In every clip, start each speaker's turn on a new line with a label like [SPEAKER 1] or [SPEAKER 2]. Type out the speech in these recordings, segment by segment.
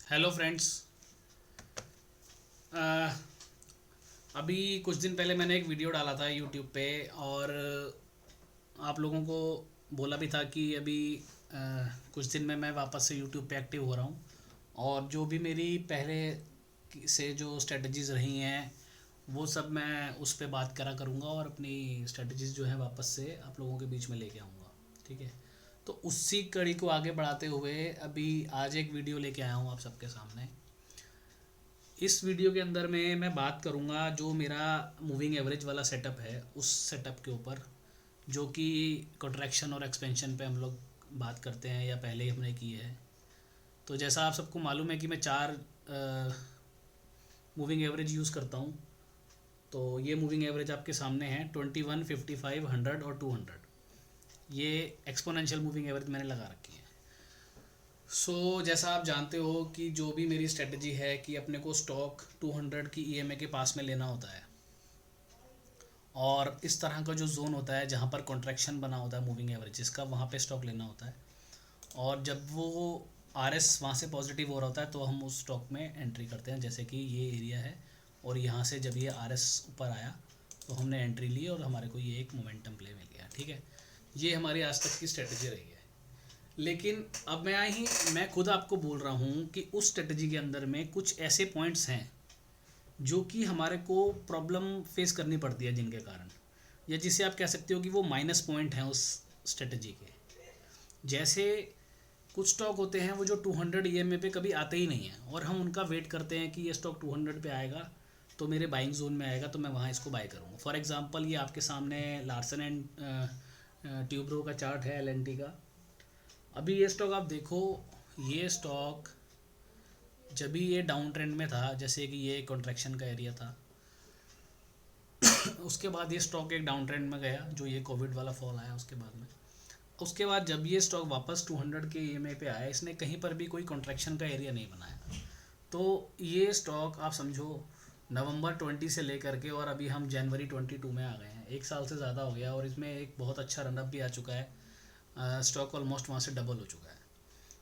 [SPEAKER 1] Hello friends. अभी कुछ दिन पहले मैंने एक वीडियो डाला था यूट्यूब पे और आप लोगों को बोला भी था कि अभी कुछ दिन में मैं वापस से यूट्यूब पे एक्टिव हो रहा हूँ और जो भी मेरी पहले से जो स्ट्रेटजीज़ रही हैं वो सब मैं उस पे बात करा करूँगा और अपनी स्ट्रेटजीज़ जो है वापस से आप लोगों के बीच में लेके आऊँगा। ठीक है, तो उसी कड़ी को आगे बढ़ाते हुए अभी आज एक वीडियो लेके आया हूँ आप सबके सामने। इस वीडियो के अंदर में मैं बात करूंगा जो मेरा मूविंग एवरेज वाला सेटअप है उस सेटअप के ऊपर, जो कि कॉन्ट्रैक्शन और एक्सपेंशन पे हम लोग बात करते हैं या पहले ही हमने की है। तो जैसा आप सबको मालूम है कि मैं चार मूविंग एवरेज यूज़ करता हूँ। तो ये मूविंग एवरेज आपके सामने है 21, 55, 100 और 200। ये एक्सपोनेंशियल मूविंग एवरेज मैंने लगा रखी है। जैसा आप जानते हो कि जो भी मेरी स्ट्रेटजी है कि अपने को स्टॉक 200 की ईएमए के पास में लेना होता है और इस तरह का जो जोन होता है जहाँ पर कॉन्ट्रैक्शन बना होता है मूविंग एवरेजेस का, वहाँ पे स्टॉक लेना होता है। और जब वो आरएस वहाँ से पॉजिटिव हो रहा होता है तो हम उस स्टॉक में एंट्री करते हैं। जैसे कि ये एरिया है और यहाँ से जब ये आरएस ऊपर आया तो हमने एंट्री ली और हमारे को ये एक मोमेंटम प्ले मिल गया। ठीक है, ये हमारी आज तक की स्ट्रेटजी रही है। लेकिन अब मैं खुद आपको बोल रहा हूँ कि उस स्ट्रेटजी के अंदर में कुछ ऐसे पॉइंट्स हैं जो कि हमारे को प्रॉब्लम फेस करनी पड़ती है, जिनके कारण या जिसे आप कह सकते हो कि वो माइनस पॉइंट हैं उस स्ट्रेटजी के। जैसे कुछ स्टॉक होते हैं वो जो 200 ईएमए पे कभी आते ही नहीं हैं और हम उनका वेट करते हैं कि ये स्टॉक 200 पे आएगा तो मेरे बाइंग जोन में आएगा तो मैं वहाँ इसको बाय करूँगा। फॉर एग्जांपल ये आपके सामने लार्सन एंड ट्यूब्रो का चार्ट है एलएनटी का। अभी ये स्टॉक आप देखो, ये स्टॉक जब भी ये डाउन ट्रेंड में था, जैसे कि ये कॉन्ट्रैक्शन का एरिया था, उसके बाद ये स्टॉक एक डाउन ट्रेंड में गया, जो ये कोविड वाला फॉल आया उसके बाद में। उसके बाद जब ये स्टॉक वापस 200 के ईएमए पे आया, इसने कहीं पर भी कोई कॉन्ट्रैक्शन का एरिया नहीं बनाया। तो ये स्टॉक आप समझो नवंबर 20 से लेकर के और अभी हम जनवरी 22 में आ गए हैं, एक साल से ज़्यादा हो गया और इसमें एक बहुत अच्छा रनअप भी आ चुका है। स्टॉक ऑलमोस्ट वहाँ से डबल हो चुका है।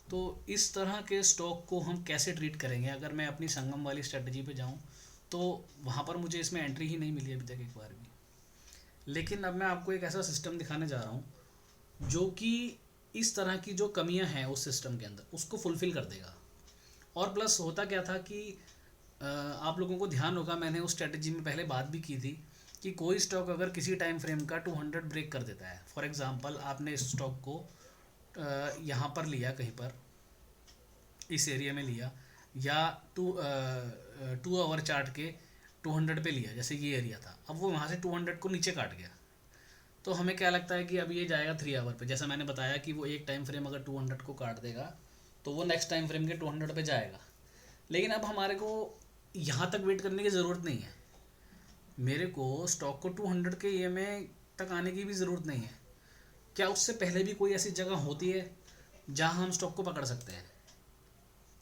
[SPEAKER 1] तो इस तरह के स्टॉक को हम कैसे ट्रीट करेंगे? अगर मैं अपनी संगम वाली स्ट्रेटजी पे जाऊं तो वहाँ पर मुझे इसमें एंट्री ही नहीं मिली अभी तक एक बार भी। लेकिन अब मैं आपको एक ऐसा सिस्टम दिखाने जा रहा हूँ जो कि इस तरह की जो कमियां हैं उस सिस्टम के अंदर उसको फुलफ़िल कर देगा। और प्लस होता क्या था कि आप लोगों को ध्यान होगा, मैंने उस स्ट्रेटजी में पहले बात भी की थी कि कोई स्टॉक अगर किसी टाइम फ्रेम का 200 ब्रेक कर देता है, फॉर एग्ज़ाम्पल आपने इस स्टॉक को यहाँ पर लिया, कहीं पर इस एरिया में लिया, या 2 आवर चार्ट के 200 पे लिया, जैसे ये एरिया था, अब वो वहाँ से 200 को नीचे काट गया, तो हमें क्या लगता है कि अब ये जाएगा 3 आवर पे। जैसा मैंने बताया कि वो एक टाइम फ्रेम अगर 200 को काट देगा तो वो नेक्स्ट टाइम फ्रेम के 200 पे जाएगा। लेकिन अब हमारे को यहाँ तक वेट करने की ज़रूरत नहीं है, मेरे को स्टॉक को 200 के ईएमए तक आने की भी ज़रूरत नहीं है। क्या उससे पहले भी कोई ऐसी जगह होती है जहाँ हम स्टॉक को पकड़ सकते हैं?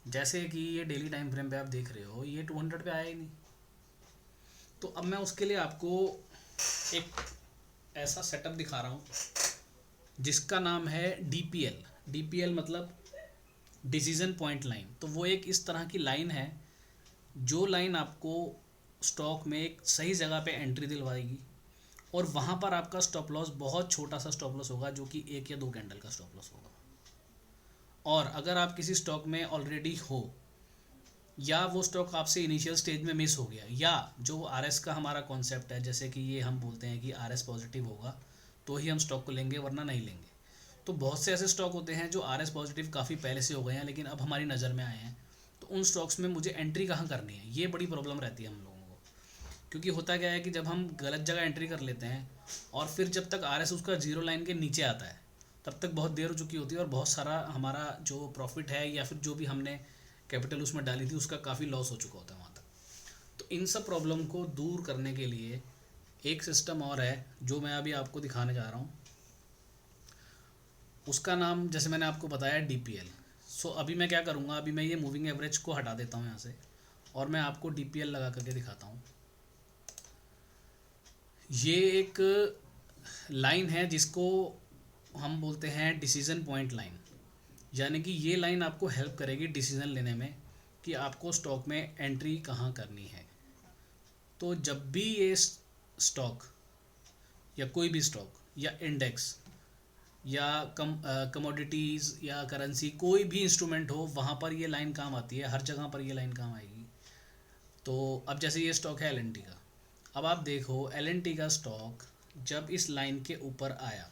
[SPEAKER 1] जैसे कि ये डेली टाइम फ्रेम पे आप देख रहे हो, ये 200 पे आया ही नहीं। तो अब मैं उसके लिए आपको एक ऐसा सेटअप दिखा रहा हूँ जिसका नाम है डीपीएल। डीपीएल मतलब डिसीजन पॉइंट लाइन। तो वो एक इस तरह की लाइन है जो लाइन आपको स्टॉक में एक सही जगह पे एंट्री दिलवाएगी और वहाँ पर आपका स्टॉप लॉस बहुत छोटा सा स्टॉप लॉस होगा, जो कि 1 या 2 कैंडल का स्टॉप लॉस होगा। और अगर आप किसी स्टॉक में ऑलरेडी हो या वो स्टॉक आपसे इनिशियल स्टेज में मिस हो गया, या जो आरएस का हमारा कॉन्सेप्ट है, जैसे कि ये हम बोलते हैं कि आरएस पॉजिटिव होगा तो ही हम स्टॉक को लेंगे वरना नहीं लेंगे। तो बहुत से ऐसे स्टॉक होते हैं जो आरएस पॉजिटिव काफ़ी पहले से हो गए हैं लेकिन अब हमारी नज़र में आए हैं, तो उन स्टॉक्स में मुझे एंट्री कहाँ करनी है, ये बड़ी प्रॉब्लम रहती है हम लोगों को। क्योंकि होता क्या है कि जब हम गलत जगह एंट्री कर लेते हैं और फिर जब तक आरएस उसका जीरो लाइन के नीचे आता है तब तक बहुत देर हो चुकी होती है और बहुत सारा हमारा जो प्रॉफिट है या फिर जो भी हमने कैपिटल उसमें डाली थी उसका काफ़ी लॉस हो चुका होता है वहाँ तक। तो इन सब प्रॉब्लम को दूर करने के लिए एक सिस्टम और है जो मैं अभी आपको दिखाने जा रहा हूँ। उसका नाम जैसे मैंने आपको बताया डीपीएल। अभी मैं क्या करूँगा, अभी मैं ये मूविंग एवरेज को हटा देता हूँ यहाँ से और मैं आपको डीपीएल लगा करके दिखाता हूँ। ये एक लाइन है जिसको हम बोलते हैं डिसीजन पॉइंट लाइन, यानी कि ये लाइन आपको हेल्प करेगी डिसीजन लेने में कि आपको स्टॉक में एंट्री कहाँ करनी है। तो जब भी ये स्टॉक या कोई भी स्टॉक या इंडेक्स या कमोडिटीज़ या करेंसी, कोई भी इंस्ट्रूमेंट हो, वहाँ पर ये लाइन काम आती है, हर जगह पर ये लाइन काम आएगी। तो अब जैसे ये स्टॉक है एल का, अब आप देखो एल का स्टॉक जब इस लाइन के ऊपर आया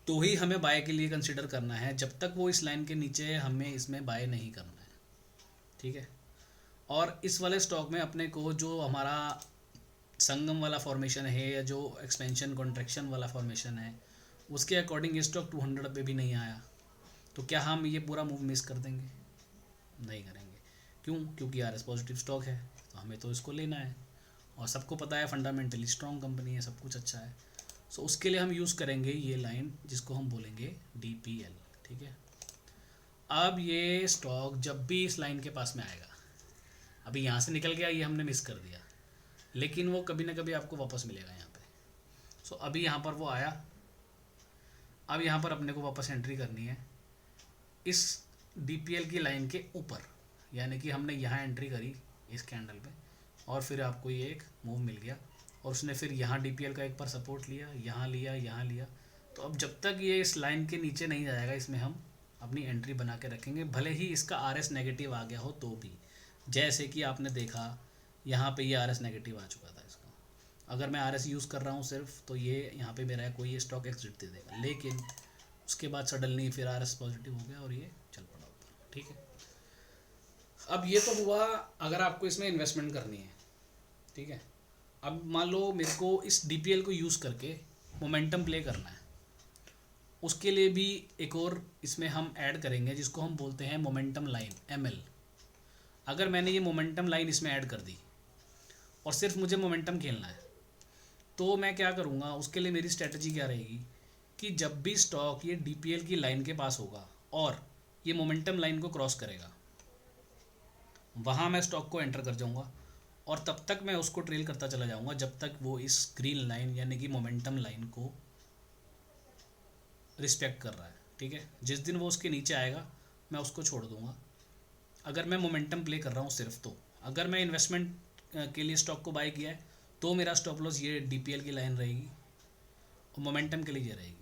[SPEAKER 1] तो ही हमें बाय के लिए कंसिडर करना है, जब तक वो इस लाइन के नीचे है हमें इसमें बाय नहीं करना है, ठीक है। और इस वाले स्टॉक में अपने को जो हमारा संगम वाला फॉर्मेशन है या जो एक्सपेंशन कॉन्ट्रैक्शन वाला फॉर्मेशन है, उसके अकॉर्डिंग ये स्टॉक 200 पे भी नहीं आया, तो क्या हम ये पूरा मूव मिस कर देंगे? नहीं करेंगे। क्यों? क्योंकि आर एस पॉजिटिव स्टॉक है, तो हमें तो इसको लेना है, और सबको पता है फंडामेंटली स्ट्रॉन्ग कंपनी है, सब कुछ अच्छा है। सो उसके लिए हम यूज़ करेंगे ये लाइन जिसको हम बोलेंगे DPL, ठीक है। अब ये स्टॉक जब भी इस लाइन के पास में आएगा, अभी यहाँ से निकल गया, ये हमने मिस कर दिया, लेकिन वो कभी ना कभी आपको वापस मिलेगा यहाँ पे। सो अभी यहाँ पर वो आया, अब यहाँ पर अपने को वापस एंट्री करनी है इस DPL की लाइन के ऊपर, यानी कि हमने यहाँ एंट्री करी इस कैंडल पे, और फिर आपको ये एक मूव मिल गया, और उसने फिर यहाँ DPL का एक बार सपोर्ट लिया, यहाँ लिया, यहाँ लिया। तो अब जब तक ये इस लाइन के नीचे नहीं जाएगा, इसमें हम अपनी एंट्री बना के रखेंगे, भले ही इसका RS नेगेटिव आ गया हो तो भी। जैसे कि आपने देखा यहाँ पे ये RS नेगेटिव आ चुका था इसका, अगर मैं RS यूज़ कर रहा हूँ सिर्फ, तो ये यहाँ पे मेरा कोई ये स्टॉक एग्जिट दे देगा, लेकिन उसके बाद सडनली फिर RS पॉजिटिव हो गया और ये चल पड़ा ऊपर, ठीक है। अब ये तो हुआ अगर आपको इसमें इन्वेस्टमेंट करनी है, ठीक है। अब मान लो मेरे को इस DPL को यूज़ करके मोमेंटम प्ले करना है, उसके लिए भी एक और इसमें हम ऐड करेंगे जिसको हम बोलते हैं मोमेंटम लाइन, ML। अगर मैंने ये मोमेंटम लाइन इसमें ऐड कर दी और सिर्फ मुझे मोमेंटम खेलना है, तो मैं क्या करूँगा, उसके लिए मेरी स्ट्रेटजी क्या रहेगी कि जब भी स्टॉक ये DPL की लाइन के पास होगा और ये मोमेंटम लाइन को क्रॉस करेगा, वहाँ मैं स्टॉक को एंटर कर जाऊँगा, और तब तक मैं उसको ट्रेल करता चला जाऊँगा जब तक वो इस ग्रीन लाइन यानी कि मोमेंटम लाइन को रिस्पेक्ट कर रहा है, ठीक है। जिस दिन वो उसके नीचे आएगा मैं उसको छोड़ दूँगा, अगर मैं मोमेंटम प्ले कर रहा हूँ सिर्फ। तो अगर मैं इन्वेस्टमेंट के लिए स्टॉक को बाय किया है तो मेरा स्टॉप लॉस ये DPL की लाइन रहेगी, और मोमेंटम के लिए ये रहेगी।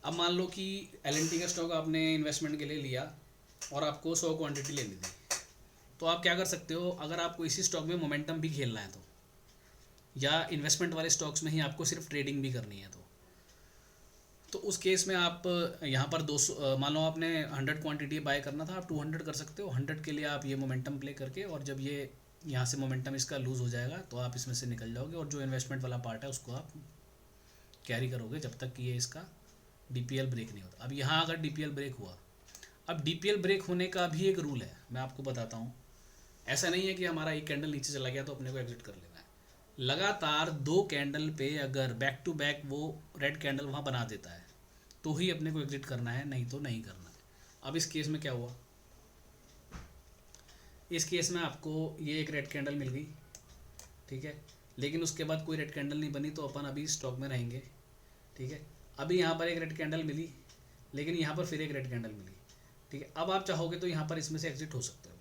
[SPEAKER 1] अब मान लो कि LNT का स्टॉक आपने इन्वेस्टमेंट के लिए लिया और आपको 100 क्वांटिटी लेनी थी, तो आप क्या कर सकते हो, अगर आपको इसी स्टॉक में मोमेंटम भी खेलना है तो, या इन्वेस्टमेंट वाले स्टॉक्स में ही आपको सिर्फ ट्रेडिंग भी करनी है तो उस केस में आप यहाँ पर 200, मान लो आपने 100 क्वांटिटी बाय करना था, आप 200 कर सकते हो। 100 के लिए आप ये मोमेंटम प्ले करके, और जब ये यहाँ से मोमेंटम इसका लूज़ हो जाएगा तो आप इसमें से निकल जाओगे, और जो इन्वेस्टमेंट वाला पार्ट है उसको आप कैरी करोगे जब तक कि ये इसका DPL ब्रेक नहीं होता। अब यहाँ अगर DPL ब्रेक हुआ, अब DPL ब्रेक होने का भी एक रूल है, मैं आपको बताता हूँ। ऐसा नहीं है कि हमारा एक कैंडल नीचे चला गया तो अपने को एग्जिट कर लेना है। लगातार 2 कैंडल पे अगर बैक टू बैक वो रेड कैंडल वहाँ बना देता है तो ही अपने को एग्जिट करना है, नहीं तो नहीं करना है। अब इस केस में क्या हुआ, इस केस में आपको ये एक रेड कैंडल मिल गई, ठीक है, लेकिन उसके बाद कोई रेड कैंडल नहीं बनी, तो अपन अभी स्टॉक में रहेंगे, ठीक है। अभी यहाँ पर एक रेड कैंडल मिली, लेकिन यहाँ पर फिर एक रेड कैंडल मिली, ठीक है। अब आप चाहोगे तो यहाँ पर इसमें से एग्जिट हो सकते हो,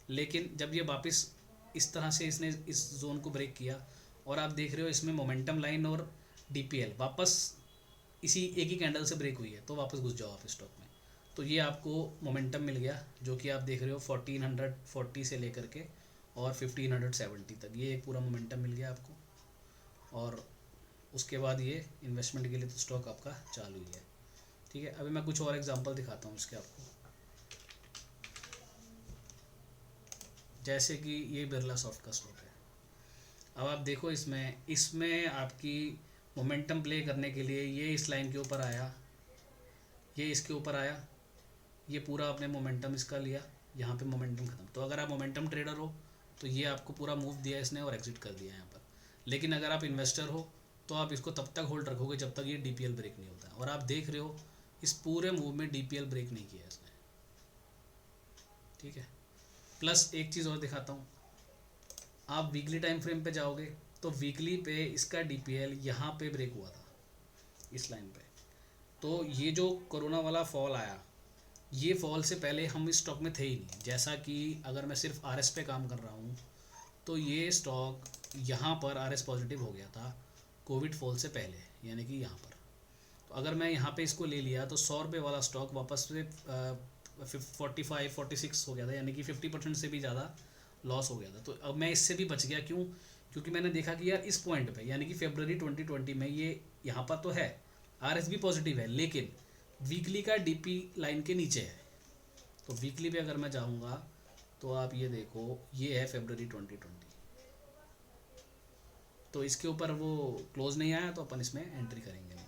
[SPEAKER 1] लेकिन जब ये वापस इस तरह से इसने इस जोन को ब्रेक किया, और आप देख रहे हो इसमें मोमेंटम लाइन और DPL वापस इसी एक ही कैंडल से ब्रेक हुई है, तो वापस घुस जाओ आप स्टॉक में। तो ये आपको मोमेंटम मिल गया, जो कि आप देख रहे हो 1440 से लेकर के और 1570 तक, ये एक पूरा मोमेंटम मिल गया आपको। और उसके बाद ये इन्वेस्टमेंट के लिए तो स्टॉक आपका चालू ही है, ठीक है। अभी मैं कुछ और एग्जांपल दिखाता हूँ इसके आपको, जैसे कि ये बिरला सॉफ्ट का स्टॉक है। अब आप देखो इसमें आपकी मोमेंटम प्ले करने के लिए ये इस लाइन के ऊपर आया, ये इसके ऊपर आया, ये पूरा आपने मोमेंटम इसका लिया, यहाँ पे मोमेंटम ख़त्म। तो अगर आप मोमेंटम ट्रेडर हो तो ये आपको पूरा मूव दिया इसने और एग्जिट कर दिया यहाँ पर। लेकिन अगर आप इन्वेस्टर हो तो आप इसको तब तक होल्ड रखोगे जब तक ये DPL ब्रेक नहीं होता है। और आप देख रहे हो इस पूरे मूव में DPL ब्रेक नहीं किया इसने, ठीक है। प्लस एक चीज़ और दिखाता हूँ, आप वीकली टाइम फ्रेम पे जाओगे तो वीकली पे इसका DPL यहाँ पे ब्रेक हुआ था इस लाइन पे। तो ये जो कोरोना वाला फॉल आया, ये फॉल से पहले हम इस स्टॉक में थे ही नहीं। जैसा कि अगर मैं सिर्फ आरएस पे काम कर रहा हूँ तो ये स्टॉक यहाँ पर आरएस पॉजिटिव हो गया था कोविड फॉल से पहले, यानी कि यहाँ पर। तो अगर मैं यहाँ पे इसको ले लिया तो 100 रुपये वाला स्टॉक वापस से 45-46 हो गया था, यानी कि 50% से भी ज़्यादा लॉस हो गया था। तो अब मैं इससे भी बच गया, क्यों? क्योंकि मैंने देखा कि यार इस पॉइंट पे यानी कि फरवरी 2020 में ये यहाँ पर तो है, आरएस भी पॉजिटिव है, लेकिन वीकली का डीपी लाइन के नीचे है। तो वीकली पे अगर मैं जाऊँगा तो आप ये देखो, ये है फरवरी 2020। तो इसके ऊपर वो क्लोज नहीं आया तो अपन इसमें एंट्री करेंगे नहीं।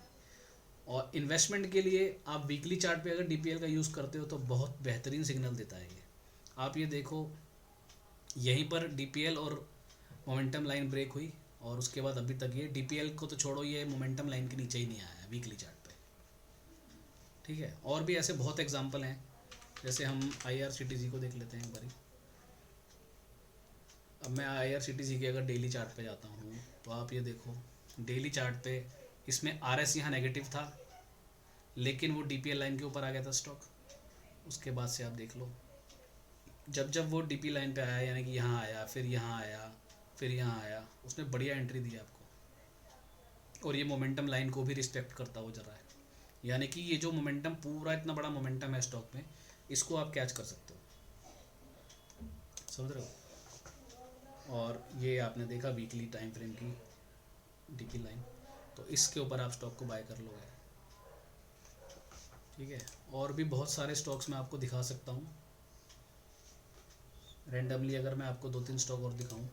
[SPEAKER 1] और इन्वेस्टमेंट के लिए आप वीकली चार्ट पे अगर डीपीएल का यूज़ करते हो तो बहुत बेहतरीन सिग्नल देता है ये। आप ये देखो, यहीं पर डीपीएल और मोमेंटम लाइन ब्रेक हुई और उसके बाद अभी तक ये डीपीएल को तो छोड़ो, ये मोमेंटम लाइन के नीचे ही नहीं आया वीकली चार्ट पे। ठीक है, और भी ऐसे बहुत एग्जांपल हैं। जैसे हम आईआरसीटीसी को देख लेते हैं एक बारी। अब मैं आईआरसीटीसी के अगर डेली चार्ट पे जाता हूँ तो आप ये देखो, डेली चार्ट पे इसमें आरएस यहाँ नेगेटिव था, लेकिन वो डीपीएल लाइन के ऊपर आ गया था स्टॉक। उसके बाद से आप देख लो, जब जब वो डीपी लाइन पे आया, यानी कि यहाँ आया, फिर यहाँ आया, फिर यहाँ आया, उसने बढ़िया एंट्री दी आपको। और ये मोमेंटम लाइन को भी रिस्पेक्ट करता हुआ जा रहा है, यानी कि ये जो मोमेंटम, पूरा इतना बड़ा मोमेंटम है स्टॉक में, इसको आप कैच कर सकते हो। समझ रहे हो? और ये आपने देखा वीकली टाइम फ्रेम की डीपी लाइन, तो इसके ऊपर आप स्टॉक को बाय कर लोगे। ठीक है, और भी बहुत सारे स्टॉक्स मैं आपको दिखा सकता हूँ रेंडमली। अगर मैं आपको 2-3 स्टॉक और दिखाऊं,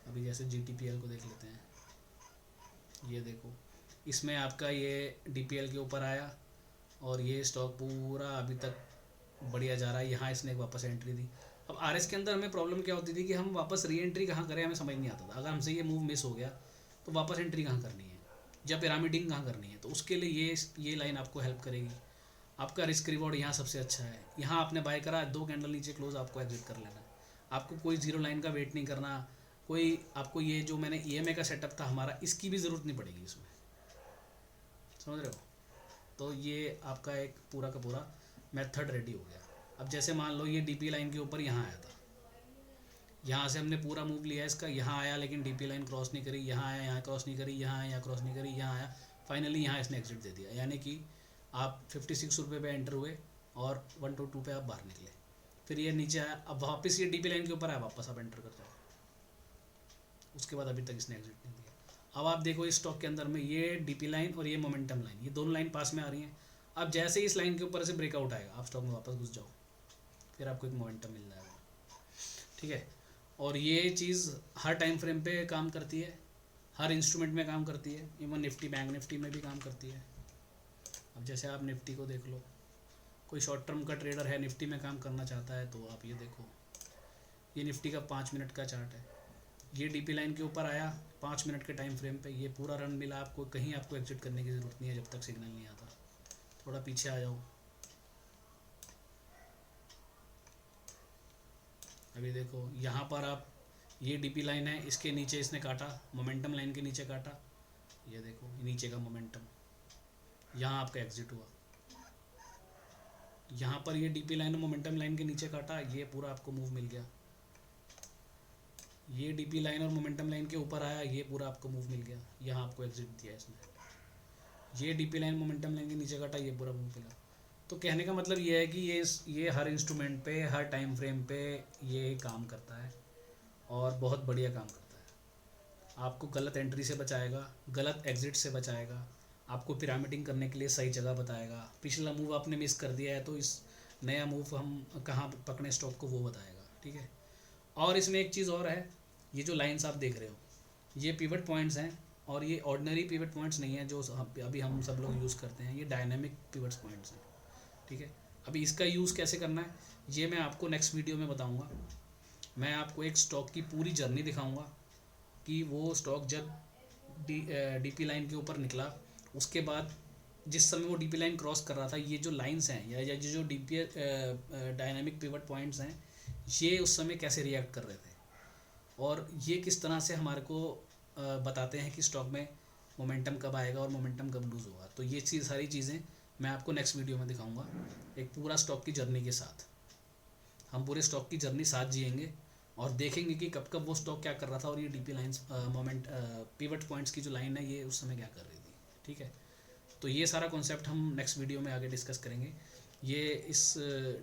[SPEAKER 1] अभी जैसे जीटीपीएल को देख लेते हैं। ये देखो, इसमें आपका ये डीपीएल के ऊपर आया और ये स्टॉक पूरा अभी तक बढ़िया जा रहा है। यहाँ इसने एक वापस एंट्री दी। अब आरएस के अंदर हमें प्रॉब्लम क्या होती थी कि हम वापस री एंट्री कहाँ करें, हमें समझ नहीं आता था। अगर हमसे ये मूव मिस हो गया तो वापस एंट्री कहाँ करनी है या पिरामिडिंग कहाँ करनी है। तो उसके लिए ये लाइन आपको हेल्प करेगी। आपका रिस्क रिवॉर्ड यहाँ सबसे अच्छा है। यहाँ आपने बाय करा, 2 कैंडल नीचे क्लोज, आपको एग्जिट कर लेना है। आपको कोई जीरो लाइन का वेट नहीं करना, कोई आपको ये जो मैंने ईएमए का सेटअप था हमारा, इसकी भी ज़रूरत नहीं पड़ेगी इसमें। समझ रहे हो? तो ये आपका एक पूरा का पूरा मेथड रेडी हो गया। अब जैसे मान लो ये डीपी लाइन के ऊपर यहाँ आया था, यहाँ से हमने पूरा मूव लिया इसका, यहाँ आया लेकिन डीपी लाइन क्रॉस नहीं करी, यहाँ आया, यहाँ क्रॉस नहीं करी, यहाँ आया, यहाँ क्रॉस नहीं करी, यहाँ आया, फाइनली यहाँ इसने एग्जिट दे दिया। यानी कि आप 56 रुपये पे एंटर हुए और 122 पे आप बाहर निकले। फिर ये नीचे आया, अब वापस ये डीपी लाइन के ऊपर आया, वापस आप एंटर कर जाओ। उसके बाद अभी तक इसने एग्जिट नहीं दिया। अब आप देखो इस स्टॉक के अंदर में ये डीपी लाइन और ये मोमेंटम लाइन, ये दोनों लाइन पास में आ रही हैं। अब जैसे ही इस लाइन के ऊपर से ब्रेकआउट आएगा, आप स्टॉक में वापस घुस जाओ, फिर आपको एक मोमेंटम मिल जाएगा। ठीक है, और ये चीज़ हर टाइम फ्रेम पे काम करती है, हर इंस्ट्रूमेंट में काम करती है, इवन निफ्टी, बैंक निफ्टी में भी काम करती है। अब जैसे आप निफ्टी को देख लो, कोई शॉर्ट टर्म का ट्रेडर है, निफ्टी में काम करना चाहता है, तो आप ये देखो, ये निफ्टी का 5 मिनट का चार्ट है। ये डीपी लाइन के ऊपर आया 5 मिनट के टाइम फ्रेम पे, ये पूरा रन मिला आपको, कहीं आपको एग्जिट करने की ज़रूरत नहीं है जब तक सिग्नल नहीं आता। थोड़ा पीछे आ जाओ, अभी देखो यहाँ पर आप, ये डीपी लाइन है, इसके नीचे इसने काटा, मोमेंटम लाइन के नीचे काटा, ये देखो नीचे का मोमेंटम, यहाँ आपका एग्जिट हुआ। यहाँ पर ये डीपी लाइन और मोमेंटम लाइन के नीचे काटा, ये पूरा आपको मूव मिल गया। ये डीपी लाइन और मोमेंटम लाइन के ऊपर आया, ये पूरा आपको मूव मिल गया, यहाँ आपको एग्जिट दिया इसने। ये डीपी लाइन मोमेंटम लाइन के नीचे काटा, ये पूरा मूव मिला। तो कहने का मतलब ये है कि ये हर इंस्ट्रूमेंट पे, हर टाइम फ्रेम पे ये काम करता है और बहुत बढ़िया काम करता है। आपको गलत एंट्री से बचाएगा, गलत एग्जिट से बचाएगा, आपको पिरामिडिंग करने के लिए सही जगह बताएगा। पिछला मूव आपने मिस कर दिया है तो इस नया मूव हम कहाँ पकड़े स्टॉक को, वो बताएगा। ठीक है, और इसमें एक चीज़ और है, ये जो लाइंस आप देख रहे हो, ये पिवट पॉइंट्स हैं, और ये ऑर्डिनरी पिवट पॉइंट्स नहीं है जो अभी हम सब लोग यूज़ करते हैं, ये डायनेमिक पिवट पॉइंट्स हैं। ठीक है, अभी इसका यूज़ कैसे करना है ये मैं आपको नेक्स्ट वीडियो में बताऊंगा। मैं आपको एक स्टॉक की पूरी जर्नी दिखाऊंगा कि वो स्टॉक जब डीपी लाइन के ऊपर निकला, उसके बाद जिस समय वो डीपी लाइन क्रॉस कर रहा था, ये जो लाइंस हैं या जो डीपी डायनामिक पिवट पॉइंट्स हैं, ये उस समय कैसे रिएक्ट कर रहे थे, और ये किस तरह से हमारे को बताते हैं कि स्टॉक में मोमेंटम कब आएगा और मोमेंटम कब लूज़ होगा। तो ये सारी चीज़ें मैं आपको नेक्स्ट वीडियो में दिखाऊंगा एक पूरा स्टॉक की जर्नी के साथ। हम पूरे स्टॉक की जर्नी साथ जिएंगे और देखेंगे कि कब कब वो स्टॉक क्या कर रहा था और ये DP lines moment pivot points की जो लाइन है ये उस समय क्या कर रही थी। ठीक है, तो ये सारा कॉन्सेप्ट हम नेक्स्ट वीडियो में आगे डिस्कस करेंगे। ये इस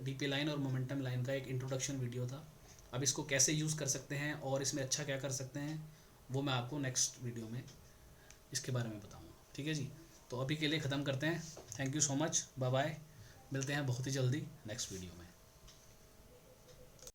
[SPEAKER 1] डीपी लाइन और मोमेंटम लाइन का एक इंट्रोडक्शन वीडियो था। अब इसको कैसे यूज़ कर सकते हैं और इसमें अच्छा क्या कर सकते हैं वो मैं आपको नेक्स्ट वीडियो में इसके बारे में बताऊंगा। ठीक है जी, तो अभी के लिए ख़त्म करते हैं। Thank you so much, bye bye. मिलते हैं बहुत ही जल्दी नेक्स्ट वीडियो में।